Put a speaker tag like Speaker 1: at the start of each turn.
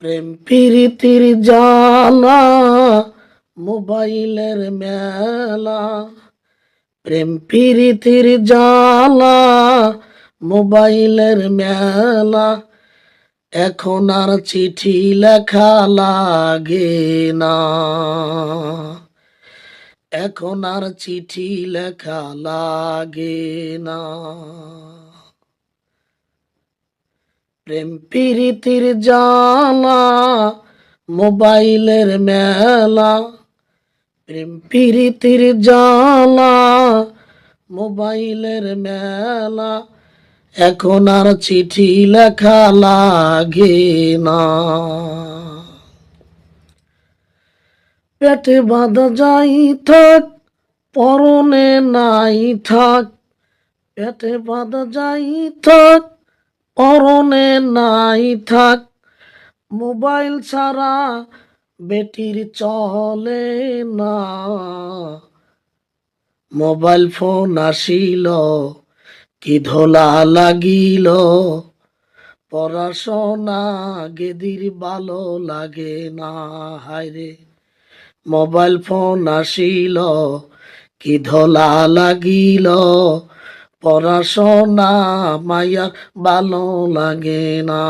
Speaker 1: প্রেম প্রীতির জ্বালা মোবাইলের মেলা, প্রেম প্রীতির জ্বালা মোবাইলের মেলা, এখন আর চিঠি লেখা লাগে না, এখন আর চিঠি লেখা লাগে না। প্রেম প্রীতির জ্বালা মোবাইলের মেলা, প্রেম প্রীতির জ্বালা মোবাইলের মেলা, এখন আর চিঠি লেখা লাগে না। পেটে বাঁধা যাই থাক পরনে নাই থাক, পেটে বাঁধা যাই থাক পরনে নাই থাক, মোবাইল ছাড়া বেটির চলে না। মোবাইল ফোন আসিল কি ধোলা লাগিল, পড়াশোনা গেদির ভালো লাগে না। হায়রে মোবাইল ফোন আসিল কি ধোলা লাগিল, পড়াশোনা মাইয়ার ভালো লাগে না।